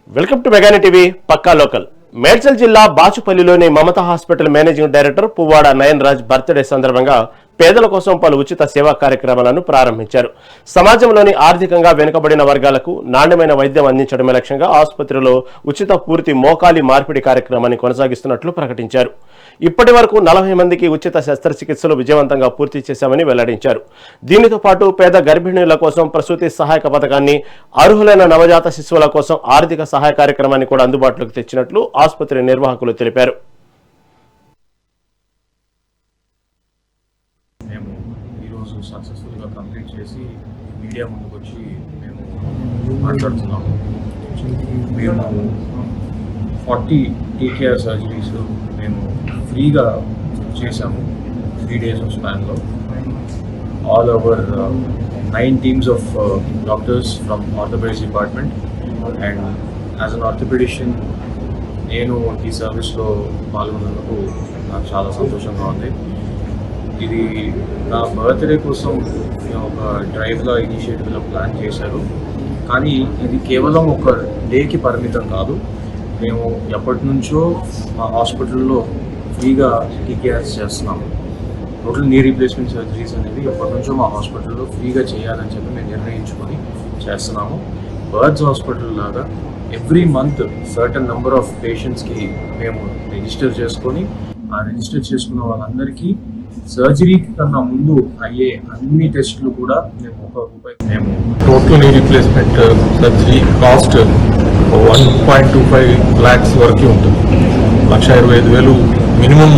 Welcome to మెగాని TV పక్కా local. Medchal జిల్లా బాచుపల్లిలోని Mamata hospital managing director Puvvada Nayan Raj birthday సందర్భంగా పేదల కోసం పలు ఉచిత సేవా కార్యక్రమాలను ప్రారంభించారు. సమాజంలోని ఆర్థికంగా వెనుకబడిన వర్గాలకు నాణ్యమైన వైద్యం అందించడమే లక్ష్యంగా ఆసుపత్రిలో ఉచిత పూర్తి మోకాలి మార్పిడి కార్యక్రమాన్ని కొనసాగిస్తున్నట్లు ప్రకటించారు. ఇప్పటి వరకు 40 మందికి ఉచిత శస్త్రచికిత్సలు విజయవంతంగా పూర్తి చేశామని వెల్లడించారు. దీనితో పాటు పేద గర్భిణీల కోసం ప్రసూతి సహాయక పథకాన్ని, అర్హులైన నవజాత శిశువుల కోసం ఆర్థిక సహాయ కార్యక్రమాన్ని కూడా అందుబాటులోకి తెచ్చినట్లు ఆసుపత్రి నిర్వాహకులు తెలిపారు. సక్సెస్ఫుల్గా కంప్లీట్ చేసి మీడియా ముందుకు వచ్చి మేము మాట్లాడుతున్నాము. మేము 40 టీకేఆర్ సర్జరీస్ మేము ఫ్రీగా చేసాము 3 days ఆఫ్ స్పాన్లో. All over 9 teams of doctors from orthopaedics department. And as an orthopaedician నేను ఈ సర్వీస్లో పాల్గొన్నందుకు నాకు చాలా సంతోషంగా ఉంది. ఇది నా బర్త్డే కోసం ఒక డ్రైవ్గా ఇనిషియేటివ్లో ప్లాన్ చేశారు. కానీ ఇది కేవలం ఒక డేకి పరిమితం కాదు. మేము ఎప్పటి నుంచో మా హాస్పిటల్లో ఫ్రీగా టీకేఆర్స్ చేస్తున్నాము. టోటల్ నీ రీప్లేస్మెంట్ సర్జరీస్ అనేవి ఎప్పటి నుంచో మా హాస్పిటల్లో ఫ్రీగా చేయాలని చెప్పి మేము నిర్ణయించుకొని చేస్తున్నాము. బర్డ్స్ హాస్పిటల్ లాగా every month certain number of పేషెంట్స్కి మేము రిజిస్టర్ చేసుకొని ఆ రిజిస్టర్ చేసుకున్న వాళ్ళందరికీ సర్జరీ కన్నా ముందు అయ్యే అన్ని టెస్టులు కూడా మేము ₹1 మేము total knee replacement surgery cost 1.25 lakhs వరకు ఉంటుంది. 1,25,000 మినిమం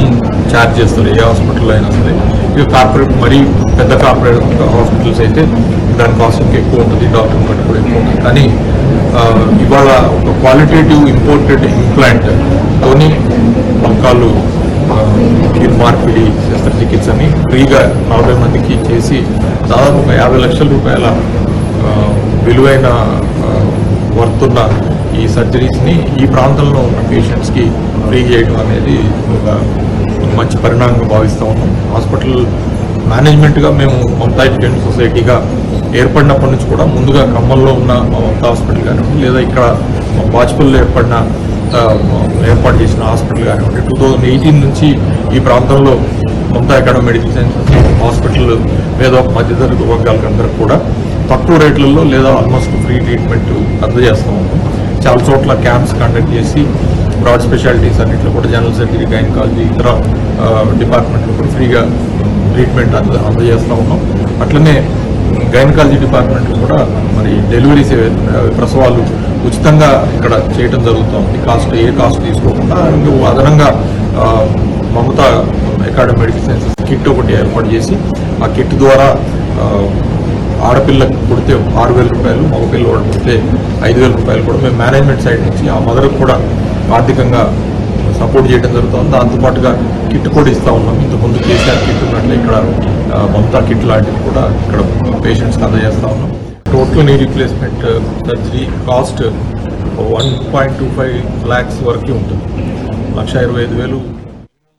ఛార్జ్ చేస్తారు ఏ హాస్పిటల్లో అయినా సరే. ఇక కార్పొరేట్ మరీ పెద్ద కార్పొరేట్ హాస్పిటల్స్ అయితే దాని కాస్ట్ ఇంకా ఎక్కువ ఉంటుంది, డాక్టర్ బట్టి కూడా ఎక్కువ ఉంటుంది. కానీ ఇవాళ ఒక క్వాలిటేటివ్ ఇంపోర్టెడ్ ఇంప్లాంట్ తోని మోకాలు మార్పిడి శస్త్రచికిత్సని ఫ్రీగా 40 మందికి చేసి దాదాపు ₹50 లక్షల విలువైన వర్తున్న ఈ సర్జరీస్ని ఈ ప్రాంతంలో ఉన్న పేషెంట్స్కి ఫ్రీ చేయడం అనేది ఒక మంచి పరిణామంగా భావిస్తూ ఉన్నాం. హాస్పిటల్ మేనేజ్మెంట్గా మేము మమతా ఎడ్యుకేషన్ సొసైటీగా ఏర్పడినప్పటి నుంచి కూడా ముందుగా ఖమ్మంలో ఉన్న మమతా హాస్పిటల్ కానివ్వండి, లేదా ఇక్కడ బాచుపల్లిలో ఏర్పాటు చేసిన హాస్పిటల్ కానివ్వండి, 2018 నుంచి ఈ ప్రాంతంలో Mamata academy medical sciences hospital లేదా మధ్యతరగతి వర్గాలకు అందరికి కూడా తక్కువ రేట్లలో లేదా ఆల్మోస్ట్ ఫ్రీ ట్రీట్మెంట్ అందజేస్తూ ఉన్నాం. చాలా చోట్ల క్యాంప్స్ కండక్ట్ చేసి బ్రాడ్ స్పెషాలిటీస్ అన్నింటిలో కూడా జనరల్ సర్జరీ, గైనకాలజీ, ఇతర డిపార్ట్మెంట్లో కూడా ఫ్రీగా ట్రీట్మెంట్ అందజేస్తూ ఉన్నాం. అట్లనే గైనకాలజీ డిపార్ట్మెంట్లో కూడా మరి డెలివరీస్ ప్రసవాలు ఉచితంగా ఇక్కడ చేయడం జరుగుతుంది. ఏ కాస్ట్ తీసుకోకుండా. అదనంగా Mamata academy medical sciences kit ఒకటి ఏర్పాటు చేసి ఆ కిట్ ద్వారా ఆడపిల్లకి పుడితే ₹6,000, మగపిల్లవాడు పుడితే ₹5,000 కూడా మేము మేనేజ్మెంట్ సైడ్ నుంచి ఆ మదర్కి కూడా ఆర్థికంగా సపోర్ట్ చేయడం జరుగుతుంది. దాంతోపాటుగా కిట్ కూడా ఇస్తూ ఉన్నాం. ఇంతకుముందు కేసీఆర్ కిట్ ఉన్నట్లే ఇక్కడ మమతా కిట్ లాంటివి కూడా ఇక్కడ పేషెంట్స్కి అందజేస్తూ ఉన్నాం. Total knee replacement surgery cost 1.25 lakhs వరకు ఉంటుంది. 1,25,000